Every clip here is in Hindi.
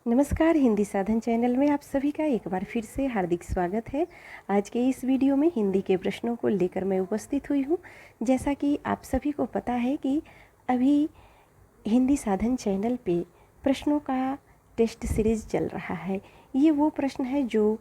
नमस्कार, हिंदी साधन चैनल में आप सभी का एक बार फिर से हार्दिक स्वागत है। आज के इस वीडियो में हिंदी के प्रश्नों को लेकर मैं उपस्थित हुई हूँ। जैसा कि आप सभी को पता है कि अभी हिंदी साधन चैनल पे प्रश्नों का टेस्ट सीरीज़ चल रहा है। ये वो प्रश्न है जो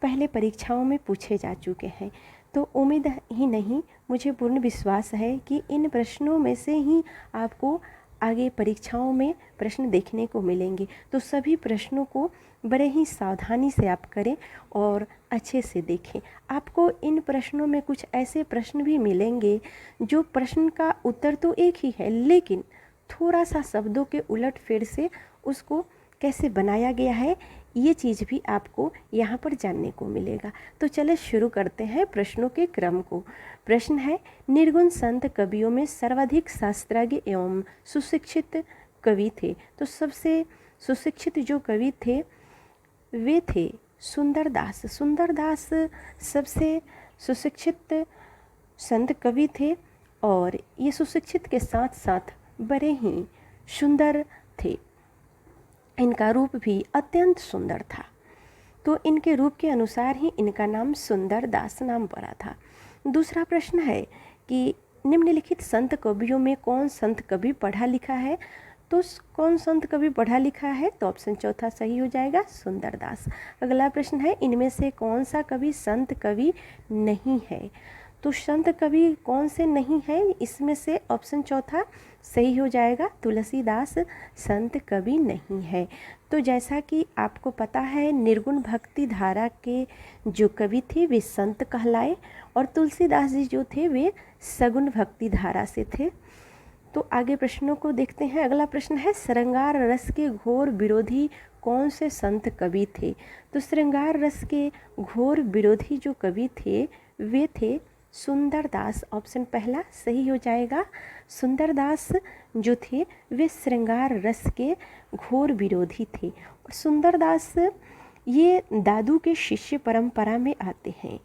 पहले परीक्षाओं में पूछे जा चुके हैं। तो उम्मीद ही नहीं, मुझे पूर्ण विश्वास है कि इन प्रश्नों में से ही आपको आगे परीक्षाओं में प्रश्न देखने को मिलेंगे। तो सभी प्रश्नों को बड़े ही सावधानी से आप करें और अच्छे से देखें। आपको इन प्रश्नों में कुछ ऐसे प्रश्न भी मिलेंगे जो प्रश्न का उत्तर तो एक ही है, लेकिन थोड़ा सा शब्दों के उलट-फेर से उसको कैसे बनाया गया है, ये चीज़ भी आपको यहाँ पर जानने को मिलेगा। तो चले शुरू करते हैं प्रश्नों के क्रम को। प्रश्न है, निर्गुण संत कवियों में सर्वाधिक शास्त्रज्ञ एवं सुशिक्षित कवि थे। तो सबसे सुशिक्षित जो कवि थे वे थे सुंदरदास। सुंदरदास सबसे सुशिक्षित संत कवि थे और ये सुशिक्षित के साथ साथ बड़े ही सुंदर थे। इनका रूप भी अत्यंत सुंदर था, तो इनके रूप के अनुसार ही इनका नाम सुंदरदास नाम पड़ा था। दूसरा प्रश्न है कि निम्नलिखित संत कवियों में कौन संत कवि पढ़ा लिखा है। तो कौन संत कवि पढ़ा लिखा है, तो ऑप्शन चौथा सही हो जाएगा, सुंदरदास। अगला प्रश्न है, इनमें से कौन सा कवि संत कवि नहीं है। तो संत कवि कौन से नहीं है, इसमें से ऑप्शन चौथा सही हो जाएगा, तुलसीदास संत कवि नहीं है। तो जैसा कि आपको पता है, निर्गुण भक्ति धारा के जो कवि थे वे संत कहलाए और तुलसीदास जी जो थे वे सगुण भक्ति धारा से थे। तो आगे प्रश्नों को देखते हैं। अगला प्रश्न है, श्रृंगार रस के घोर विरोधी कौन से संत कवि थे। तो श्रृंगार रस के घोर विरोधी जो कवि थे वे थे सुंदरदास। ऑप्शन पहला सही हो जाएगा, सुंदरदास जो थे वे श्रृंगार रस के घोर विरोधी थे। और सुंदरदास ये दादू के शिष्य परंपरा में आते हैं,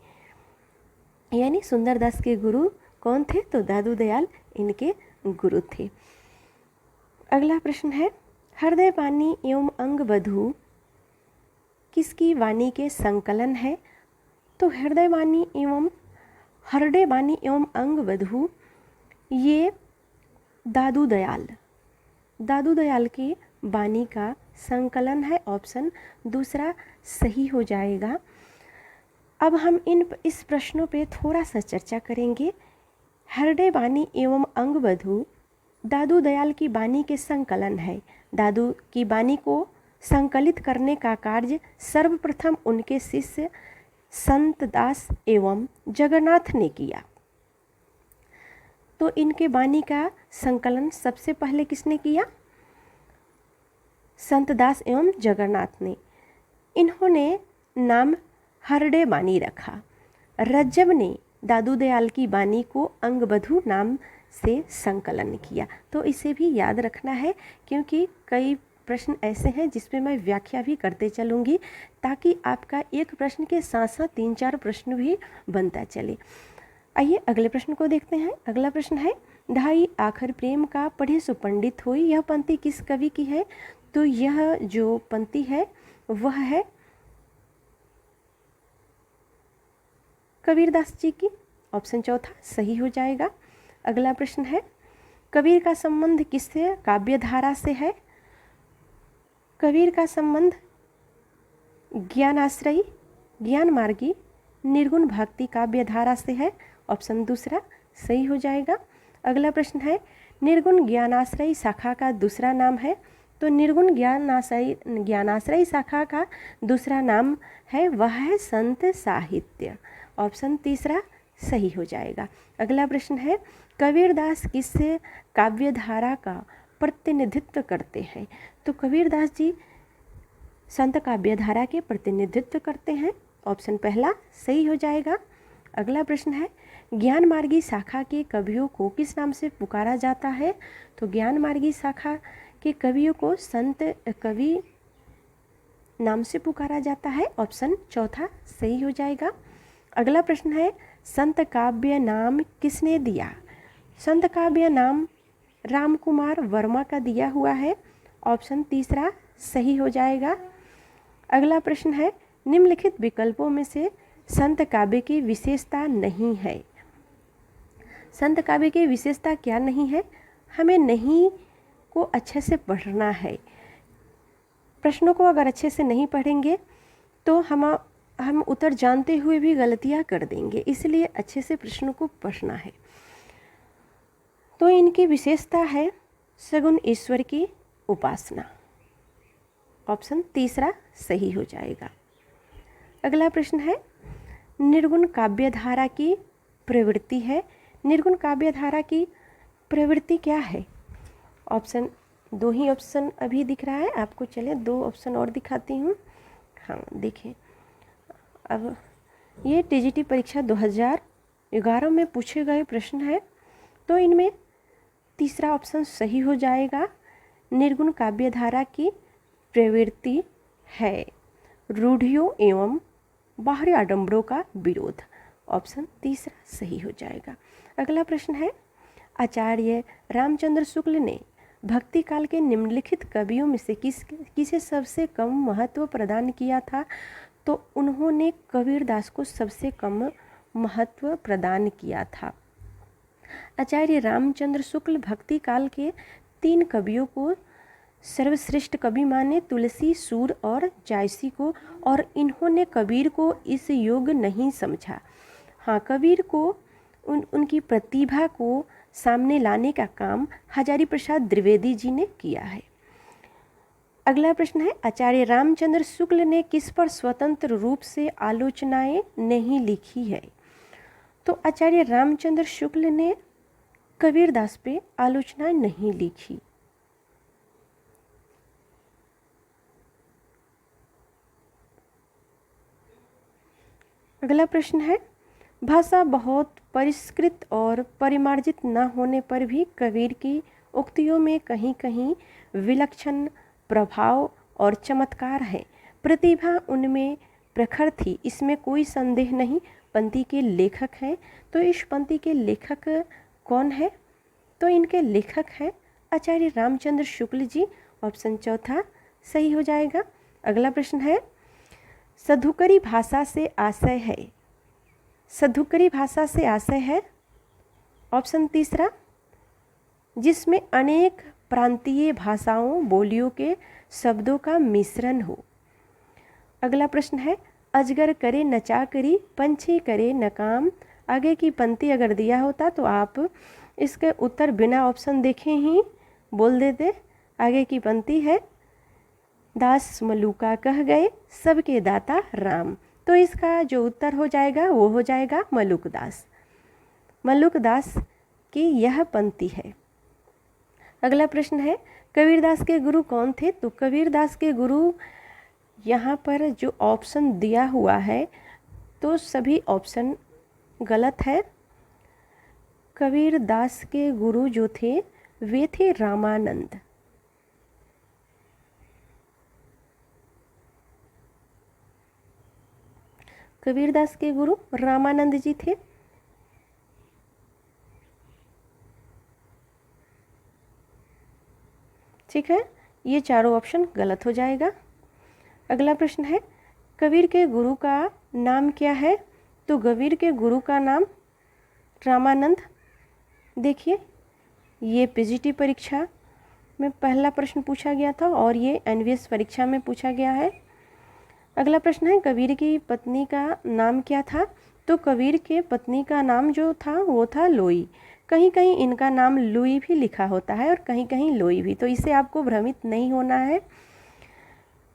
यानी सुंदरदास के गुरु कौन थे, तो दादू दयाल इनके गुरु थे। अगला प्रश्न है, हृदय वाणी एवं अंग बधू किसकी वाणी के संकलन है। तो हृदय वाणी एवं अंग बधू ये दादू दयाल की वाणी का संकलन है। ऑप्शन दूसरा सही हो जाएगा। अब हम इस प्रश्नों पे थोड़ा सा चर्चा करेंगे। हृदय वाणी एवं अंग बधू दादू दयाल की वाणी के संकलन है। दादू की वाणी को संकलित करने का कार्य सर्वप्रथम उनके शिष्य संत दास एवं जगन्नाथ ने किया। तो इनके वाणी का संकलन सबसे पहले किसने किया, संत दास एवं जगन्नाथ ने। इन्होंने नाम हृदय वाणी रखा। रज्जव ने दादू दयाल की वाणी को अंगबधू नाम से संकलन किया। तो इसे भी याद रखना है, क्योंकि कई प्रश्न ऐसे हैं जिसमें मैं व्याख्या भी करते चलूँगी, ताकि आपका एक प्रश्न के साथ साथ 3-4 प्रश्न भी बनता चले। आइए अगले प्रश्न को देखते हैं। अगला प्रश्न है, ढाई आखर प्रेम का पढ़े सो पंडित होई, यह पंक्ति किस कवि की है। तो यह जो पंक्ति है वह है कबीरदास जी की। ऑप्शन चौथा सही हो जाएगा। अगला प्रश्न है, कबीर का संबंध किससे काव्य धारा से है। कबीर का संबंध ज्ञानाश्रयी, ज्ञान मार्गी, निर्गुण भक्ति काव्य धारा से है। ऑप्शन दूसरा सही हो जाएगा। अगला प्रश्न है, निर्गुण ज्ञानाश्रयी शाखा का दूसरा नाम है। तो निर्गुण ज्ञानाश्रयी शाखा का दूसरा नाम है वह है संत साहित्य। ऑप्शन तीसरा सही हो जाएगा। अगला प्रश्न है, कबीरदास किस काव्य धारा का प्रतिनिधित्व करते हैं। तो कबीरदास जी संत काव्य धारा के प्रतिनिधित्व करते हैं। ऑप्शन पहला सही हो जाएगा। अगला प्रश्न है, ज्ञान मार्गी शाखा के कवियों को किस नाम से पुकारा जाता है। तो ज्ञान मार्गी शाखा के कवियों को संत कवि नाम से पुकारा जाता है। ऑप्शन चौथा सही हो जाएगा। अगला प्रश्न है, संत काव्य नाम किसने दिया। संत काव्य नाम रामकुमार वर्मा का दिया हुआ है। ऑप्शन तीसरा सही हो जाएगा। अगला प्रश्न है, निम्नलिखित विकल्पों में से संत काव्य की विशेषता नहीं है। संत काव्य की विशेषता क्या नहीं है? हमें नहीं को अच्छे से पढ़ना है। प्रश्नों को अगर अच्छे से नहीं पढ़ेंगे तो हम उत्तर जानते हुए भी गलतियां कर देंगे, इसलिए अच्छे से प्रश्नों को पढ़ना है। तो इनकी विशेषता है सगुण ईश्वर की उपासना। ऑप्शन तीसरा सही हो जाएगा। अगला प्रश्न है, निर्गुण काव्यधारा की प्रवृत्ति है। निर्गुण काव्यधारा की प्रवृत्ति क्या है? ऑप्शन, दो ही ऑप्शन अभी दिख रहा है आपको, चले दो ऑप्शन और दिखाती हूँ। हाँ देखिए, अब ये टीजीटी परीक्षा 2011 में पूछे गए प्रश्न है, तो इनमें तीसरा ऑप्शन सही हो जाएगा। निर्गुण काव्यधारा की प्रवृत्ति है रूढ़ियों एवं बाहरी आडंबरों का विरोध। ऑप्शन तीसरा सही हो जाएगा। अगला प्रश्न है, आचार्य रामचंद्र शुक्ल ने भक्ति काल के निम्नलिखित कवियों में से किसे सबसे कम महत्व प्रदान किया था? तो उन्होंने कबीरदास को सबसे कम महत्व प्रदान किया था। आचार्य रामचंद्र शुक्ल भक्ति काल के 3 कवियों को सर्वश्रेष्ठ कवि माने, तुलसी, सूर और जायसी को, और इन्होंने कबीर को इस योग्य नहीं समझा। हाँ, कबीर को उनकी प्रतिभा को सामने लाने का काम हजारी प्रसाद द्विवेदी जी ने किया है। अगला प्रश्न है, आचार्य रामचंद्र शुक्ल ने किस पर स्वतंत्र रूप से आलोचनाएं नहीं लिखी है? तो आचार्य रामचंद्र शुक्ल ने कबीरदास पे आलोचनाएं नहीं लिखी। अगला प्रश्न है, भाषा बहुत परिष्कृत और परिमार्जित न होने पर भी कबीर की उक्तियों में कहीं कहीं विलक्षण प्रभाव और चमत्कार है। प्रतिभा उनमें प्रखर थी, इसमें कोई संदेह नहीं। पंक्ति के लेखक हैं, तो इस पंक्ति के लेखक कौन है? तो इनके लेखक हैं आचार्य रामचंद्र शुक्ल जी। ऑप्शन चौथा सही हो जाएगा। अगला प्रश्न है, सधुकरी भाषा से आशय है। सधुकरी भाषा से आशय है ऑप्शन तीसरा, जिसमें अनेक प्रांतीय भाषाओं बोलियों के शब्दों का मिश्रण हो। अगला प्रश्न है, अजगर करे नचा करी, पंछी करे नकाम। आगे की पंक्ति अगर दिया होता तो आप इसके उत्तर बिना ऑप्शन देखे ही बोल देते। आगे की पंक्ति है, दास मलूका कह गए सबके दाता राम। तो इसका जो उत्तर हो जाएगा वो हो जाएगा मलुकदास। मलुकदास की यह पंक्ति है। अगला प्रश्न है, कबीरदास के गुरु कौन थे? तो कबीरदास के गुरु, यहाँ पर जो ऑप्शन दिया हुआ है तो सभी ऑप्शन गलत है। कबीरदास के गुरु जो थे वे थे रामानंद। कबीरदास के गुरु रामानंद जी थे। ठीक है, ये चारों ऑप्शन गलत हो जाएगा। अगला प्रश्न है, कबीर के गुरु का नाम क्या है? तो कबीर के गुरु का नाम रामानंद। देखिए, ये पीजीटी परीक्षा में पहला प्रश्न पूछा गया था और ये एनवीएस परीक्षा में पूछा गया है। अगला प्रश्न है, कबीर की पत्नी का नाम क्या था? तो कबीर के पत्नी का नाम जो था वो था लोई। कहीं कहीं इनका नाम लुई भी लिखा होता है और कहीं कहीं लोई भी, तो इससे आपको भ्रमित नहीं होना है।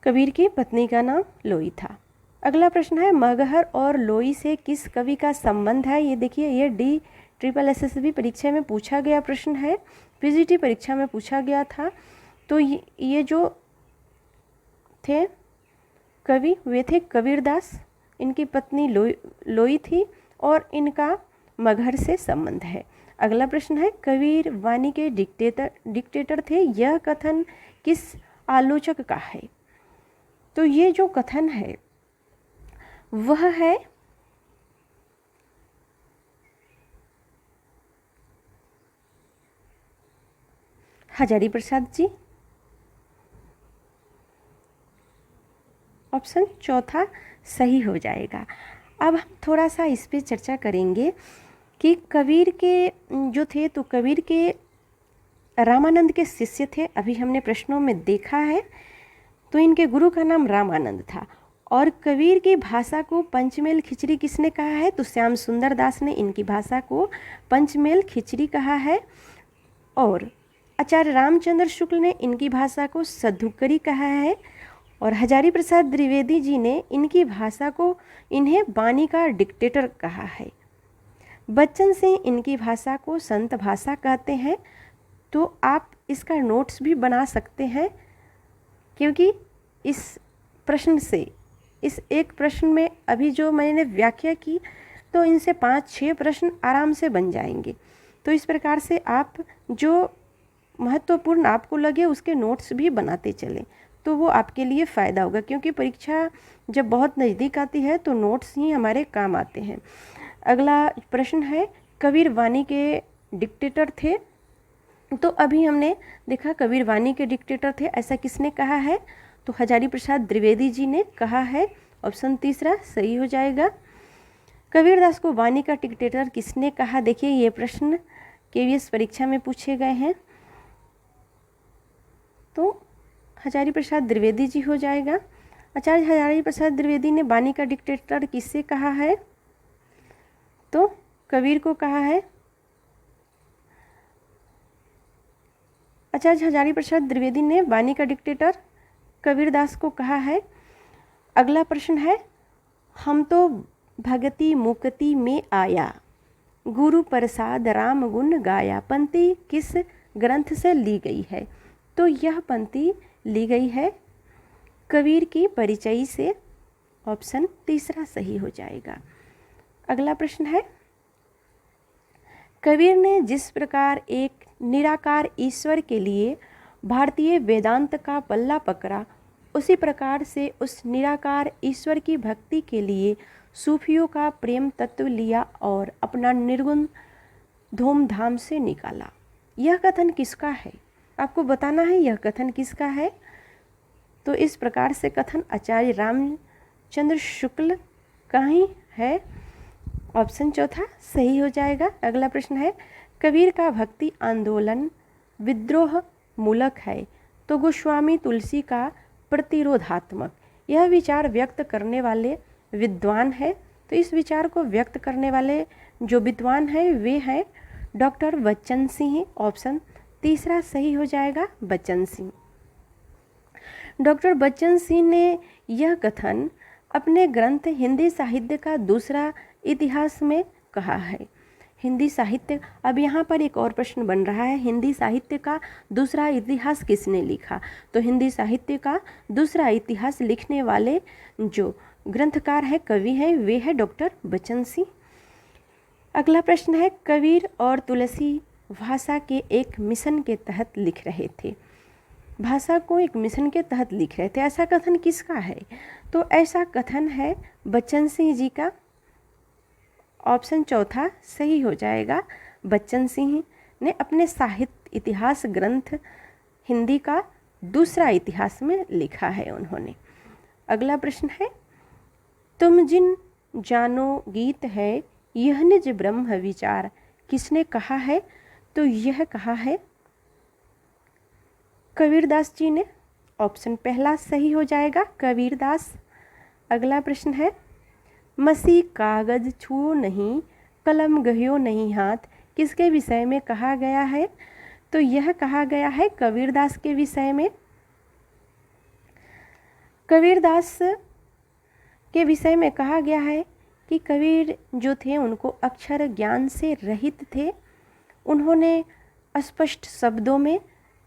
कबीर की पत्नी का नाम लोई था। अगला प्रश्न है, मगहर और लोई से किस कवि का संबंध है? ये देखिए, ये DSSSB परीक्षा में पूछा गया प्रश्न है, पीजीटी परीक्षा में पूछा गया था। तो ये जो थे कवि वे थे कबीरदास, इनकी पत्नी लोई थी और इनका मगहर से संबंध है। अगला प्रश्न है, कबीर वाणी के डिक्टेटर थे, यह कथन किस आलोचक का है? तो ये जो कथन है वह है हजारी प्रसाद जी। ऑप्शन चौथा सही हो जाएगा। अब हम थोड़ा सा इस पे चर्चा करेंगे कि कबीर के जो थे, तो कबीर के रामानंद के शिष्य थे, अभी हमने प्रश्नों में देखा है। तो इनके गुरु का नाम रामानंद था। और कबीर की भाषा को पंचमेल खिचड़ी किसने कहा है? तो श्याम सुंदर दास ने इनकी भाषा को पंचमेल खिचड़ी कहा है। और आचार्य रामचंद्र शुक्ल ने इनकी भाषा को सद्धुकरी कहा है। और हजारी प्रसाद द्विवेदी जी ने इनकी भाषा को इन्हें वाणी का डिक्टेटर कहा है। बच्चन सिंह इनकी भाषा को संत भाषा कहते हैं। तो आप इसका नोट्स भी बना सकते हैं, क्योंकि इस प्रश्न से, इस एक प्रश्न में अभी जो मैंने व्याख्या की, तो इनसे 5-6 प्रश्न आराम से बन जाएंगे। तो इस प्रकार से आप जो महत्वपूर्ण आपको लगे उसके नोट्स भी बनाते चलें, तो वो आपके लिए फ़ायदा होगा, क्योंकि परीक्षा जब बहुत नज़दीक आती है तो नोट्स ही हमारे काम आते हैं। अगला प्रश्न है, कबीर वाणी के डिक्टेटर थे। तो अभी हमने देखा कबीर वाणी के डिक्टेटर थे, ऐसा किसने कहा है? तो हजारी प्रसाद द्विवेदी जी ने कहा है। ऑप्शन तीसरा सही हो जाएगा। कबीरदास को वाणी का डिक्टेटर किसने कहा? देखिए ये प्रश्न केवीएस परीक्षा में पूछे गए हैं। तो हजारी प्रसाद द्विवेदी जी हो जाएगा। आचार्य हजारी प्रसाद द्विवेदी ने वाणी का डिक्टेटर किससे कहा है? तो कबीर को कहा है। आचार्य हजारी प्रसाद द्विवेदी ने वाणी का डिक्टेटर कबीरदास को कहा है। अगला प्रश्न है, हम तो भगति मुक्ति में आया, गुरु प्रसाद राम गुण गाया, पंक्ति किस ग्रंथ से ली गई है? तो यह पंक्ति ली गई है कबीर की परिचय से। ऑप्शन तीसरा सही हो जाएगा। अगला प्रश्न है, कबीर ने जिस प्रकार एक निराकार ईश्वर के लिए भारतीय वेदांत का पल्ला पकड़ा, उसी प्रकार से उस निराकार ईश्वर की भक्ति के लिए सूफियों का प्रेम तत्व लिया और अपना निर्गुण धूमधाम से निकाला। यह कथन किसका है? आपको बताना है यह कथन किसका है। तो इस प्रकार से कथन आचार्य रामचंद्र शुक्ल का ही है। ऑप्शन चौथा सही हो जाएगा। अगला प्रश्न है, कबीर का भक्ति आंदोलन विद्रोह मूलक है, तो गोस्वामी तुलसी का प्रतिरोधात्मक। यह विचार व्यक्त करने वाले विद्वान है। तो इस विचार को व्यक्त करने वाले जो विद्वान हैं वे हैं डॉक्टर बच्चन सिंह। ऑप्शन तीसरा सही हो जाएगा, बच्चन सिंह। डॉक्टर बच्चन सिंह ने यह कथन अपने ग्रंथ हिंदी साहित्य का दूसरा इतिहास में कहा है। हिंदी साहित्य, अब यहाँ पर एक और प्रश्न बन रहा है, हिंदी साहित्य का दूसरा इतिहास किसने लिखा? तो हिंदी साहित्य का दूसरा इतिहास लिखने वाले जो ग्रंथकार है, कवि हैं, वे है डॉक्टर बच्चन सिंह। अगला प्रश्न है, कबीर और तुलसी भाषा के एक मिशन के तहत लिख रहे थे। भाषा को एक मिशन के तहत लिख रहे थे, ऐसा कथन किसका है? तो ऐसा कथन है बच्चन सिंह जी का। ऑप्शन चौथा सही हो जाएगा। बच्चन सिंह ने अपने साहित्य इतिहास ग्रंथ हिंदी का दूसरा इतिहास में लिखा है उन्होंने। अगला प्रश्न है, तुम जिन जानो गीत है यह निज ब्रह्म विचार, किसने कहा है? तो यह कहा है कबीरदास जी ने। ऑप्शन पहला सही हो जाएगा, कबीरदास। अगला प्रश्न है, मसी कागज छुओ नहीं, कलम गहियो नहीं हाथ, किसके विषय में कहा गया है? तो यह कहा गया है कबीरदास के विषय में। कबीरदास के विषय में कहा गया है कि कबीर जो थे उनको अक्षर ज्ञान से रहित थे। उन्होंने स्पष्ट शब्दों में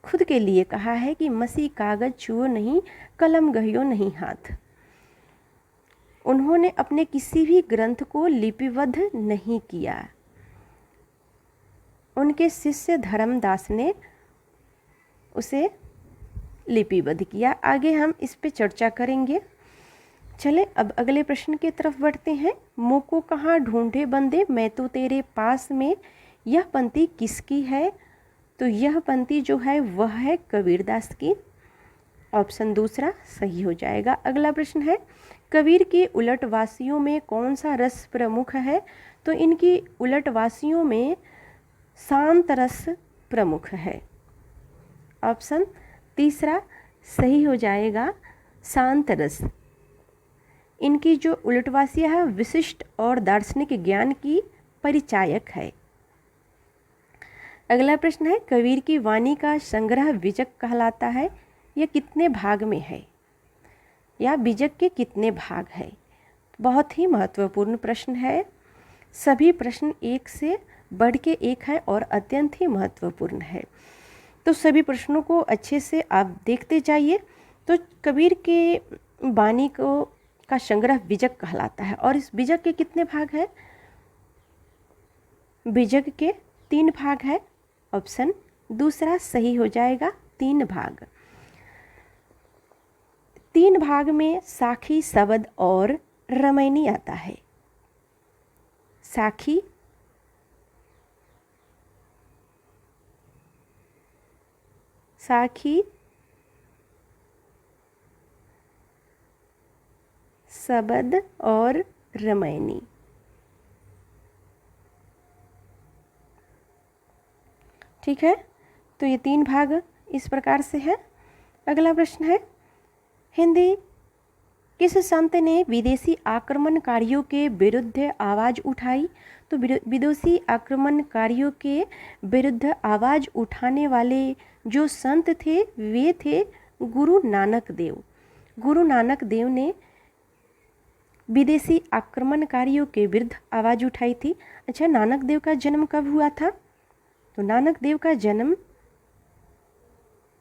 खुद के लिए कहा है कि मसी कागज छुओ नहीं, कलम गहियो नहीं हाथ। उन्होंने अपने किसी भी ग्रंथ को लिपिबद्ध नहीं किया। उनके शिष्य धर्मदास ने उसे लिपिबद्ध किया। आगे हम इस पे चर्चा करेंगे। चले अब अगले प्रश्न की तरफ बढ़ते हैं। मोको कहाँ ढूंढे बंदे, मैं तो तेरे पास में, यह पंक्ति किसकी है? तो यह पंक्ति जो है वह है कबीरदास की। ऑप्शन दूसरा सही हो जाएगा। अगला प्रश्न है, कबीर के उलटवासियों में कौन सा रस प्रमुख है? तो इनकी उलटवासियों में शांत रस प्रमुख है। ऑप्शन तीसरा सही हो जाएगा, शांत रस। इनकी जो उलटवासियाँ है विशिष्ट और दार्शनिक ज्ञान की परिचायक है। अगला प्रश्न है, कबीर की वाणी का संग्रह बीजक कहलाता है। यह कितने भाग में है या बीजक के कितने भाग है? बहुत ही महत्वपूर्ण प्रश्न है। सभी प्रश्न एक से बढ़ के एक है और अत्यंत ही महत्वपूर्ण है, तो सभी प्रश्नों को अच्छे से आप देखते जाइए। तो कबीर के वाणी को का संग्रह बीजक कहलाता है और इस बीजक के कितने भाग हैं? बीजक के 3 भाग है। ऑप्शन दूसरा सही हो जाएगा, 3 भाग। 3 भाग में साखी, शबद और रामायणी आता है। साखी, शबद और रामायणी। ठीक है, तो ये 3 भाग इस प्रकार से है। अगला प्रश्न है, हिंदी किस संत ने विदेशी आक्रमणकारियों के विरुद्ध आवाज़ उठाई? तो विदेशी आक्रमणकारियों के विरुद्ध आवाज़ उठाने वाले जो संत थे वे थे गुरु नानक देव। गुरु नानक देव ने विदेशी आक्रमणकारियों के विरुद्ध आवाज़ उठाई थी। अच्छा, नानक देव का जन्म कब हुआ था? तो नानक देव का जन्म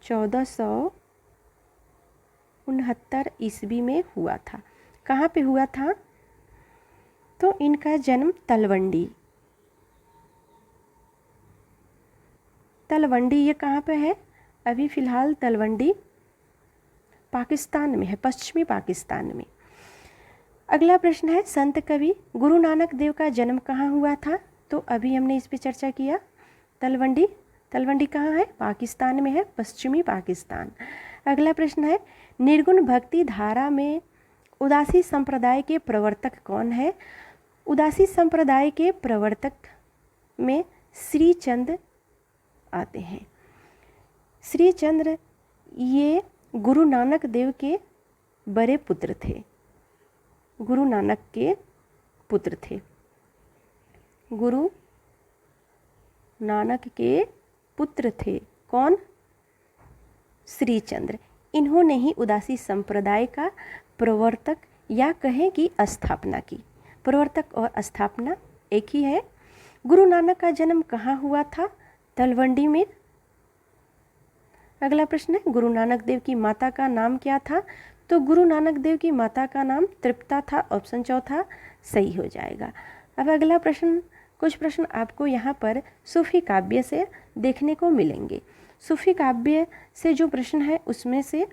1469 ईस्वी में हुआ था। कहाँ पे हुआ था? तो इनका जन्म तलवंडी ये कहाँ पे है? अभी फ़िलहाल तलवंडी पाकिस्तान में है, पश्चिमी पाकिस्तान में। अगला प्रश्न है, संत कवि गुरु नानक देव का जन्म कहाँ हुआ था? तो अभी हमने इस पे चर्चा किया, तलवंडी कहाँ है? पाकिस्तान में है, पश्चिमी पाकिस्तान। अगला प्रश्न है, निर्गुण भक्ति धारा में उदासी संप्रदाय के प्रवर्तक कौन है? उदासी संप्रदाय के प्रवर्तक में श्रीचंद आते हैं। श्रीचंद्र ये गुरु नानक देव के बड़े पुत्र थे, गुरु नानक के पुत्र थे, गुरु नानक के पुत्र थे। कौन? श्रीचंद्र। इन्होंने ही उदासी संप्रदाय का प्रवर्तक या कहें कि स्थापना की। प्रवर्तक और स्थापना एक ही है। गुरु नानक का जन्म कहाँ हुआ था? तलवंडी में। अगला प्रश्न है, गुरु नानक देव की माता का नाम क्या था? तो गुरु नानक देव की माता का नाम तृप्ता था। ऑप्शन चौथा सही हो जाएगा। अब अगला प्रश्न, कुछ प्रश्न आपको यहाँ पर सूफी काव्य से देखने को मिलेंगे। सूफी काव्य से जो प्रश्न है उसमें से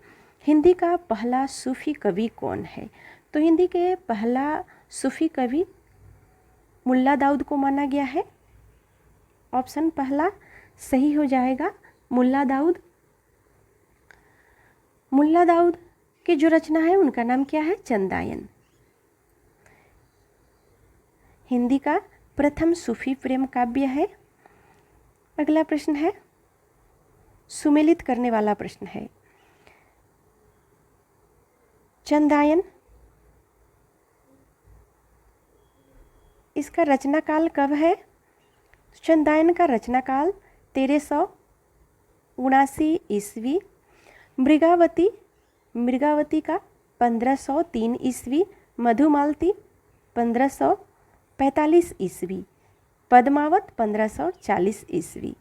हिंदी का पहला सूफी कवि कौन है? तो हिंदी के पहला सूफी कवि मुल्ला दाऊद को माना गया है। ऑप्शन पहला सही हो जाएगा, मुल्ला दाऊद। मुल्ला दाऊद की जो रचना है उनका नाम क्या है? चंदायन। हिंदी का प्रथम सूफी प्रेम काव्य है। अगला प्रश्न है, सुमेलित करने वाला प्रश्न है। चंदायन, इसका रचना काल कब है? चंदायन का रचना काल 1379 ईस्वी। मृगावती का 1503 ईस्वी। मधुमालती 1545 ईस्वी। पद्मावत 1540 ईस्वी।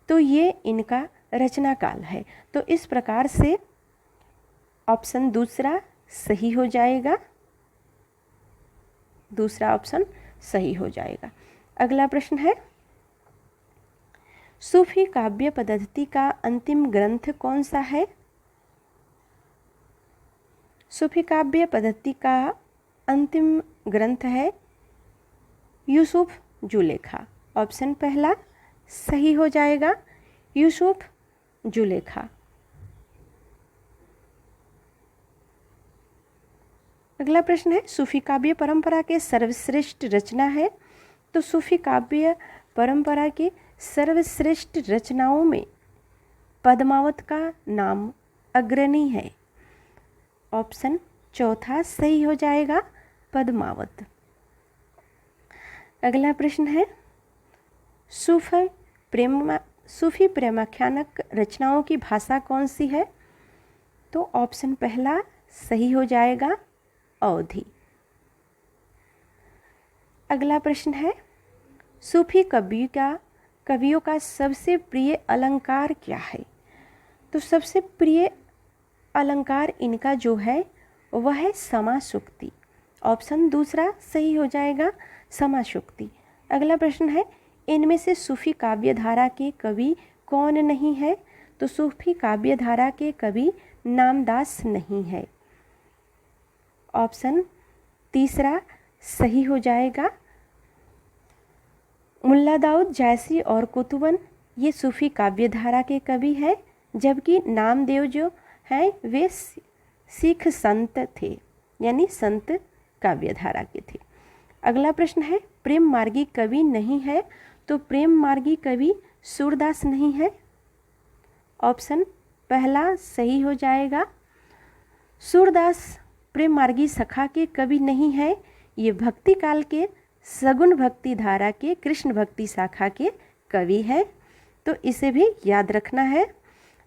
तो ये इनका रचना काल है। तो इस प्रकार से ऑप्शन दूसरा सही हो जाएगा, दूसरा ऑप्शन सही हो जाएगा। अगला प्रश्न है, सूफी काव्य पद्धति का अंतिम ग्रंथ कौन सा है? सूफी काव्य पद्धति का अंतिम ग्रंथ है यूसुफ जुलेखा। ऑप्शन पहला सही हो जाएगा, यूसुफ जुलेखा। अगला प्रश्न है, सूफी काव्य परंपरा के सर्वश्रेष्ठ रचना है। तो सूफी काव्य परंपरा की सर्वश्रेष्ठ रचनाओं में पद्मावत का नाम अग्रणी है। ऑप्शन चौथा सही हो जाएगा, पद्मावत। अगला प्रश्न है, सूफी प्रेमाख्यानक रचनाओं की भाषा कौन सी है? तो ऑप्शन पहला सही हो जाएगा, अवधी। अगला प्रश्न है, सूफी कवियों का सबसे प्रिय अलंकार क्या है? तो सबसे प्रिय अलंकार इनका जो है वह है समासूक्ति। ऑप्शन दूसरा सही हो जाएगा, समासूक्ति। अगला प्रश्न है, इनमें से सूफी काव्य धारा के कवि कौन नहीं है? तो सूफी काव्य धारा के कवि नामदास नहीं है। ऑप्शन तीसरा सही हो जाएगा, मुल्ला दाऊद जायसी और कुतुबन ये सूफी काव्य धारा के कवि हैं, जबकि नामदेव जो हैं वे सिख संत थे, यानी संत काव्य धारा के थे। अगला प्रश्न है, प्रेम मार्गी कवि नहीं है। तो प्रेम मार्गी कवि सूरदास नहीं है। ऑप्शन पहला सही हो जाएगा, सूरदास प्रेम मार्गी सखा के कवि नहीं है। ये भक्ति काल के सगुण भक्ति धारा के कृष्ण भक्ति शाखा के कवि हैं, तो इसे भी याद रखना है।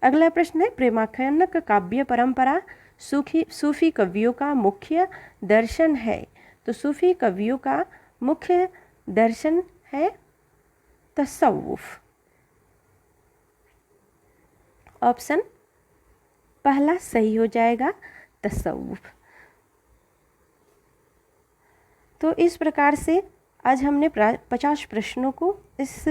अगला प्रश्न है, प्रेमाख्यानक काव्य परंपरा सूफी कवियों का मुख्य दर्शन है। तो सूफी कवियों का मुख्य दर्शन है तसव्वुफ। ऑप्शन पहला सही हो जाएगा, तसव्वुफ। तो इस प्रकार से आज हमने 50 प्रश्नों को इस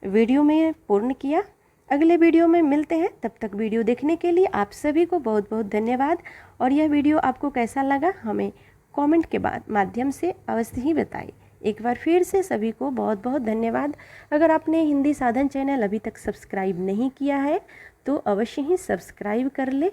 वीडियो में पूर्ण किया। अगले वीडियो में मिलते हैं, तब तक वीडियो देखने के लिए आप सभी को बहुत बहुत धन्यवाद। और यह वीडियो आपको कैसा लगा हमें कमेंट के माध्यम से अवश्य ही बताएं। एक बार फिर से सभी को बहुत बहुत धन्यवाद। अगर आपने हिंदी साधन चैनल अभी तक सब्सक्राइब नहीं किया है तो अवश्य ही सब्सक्राइब कर ले।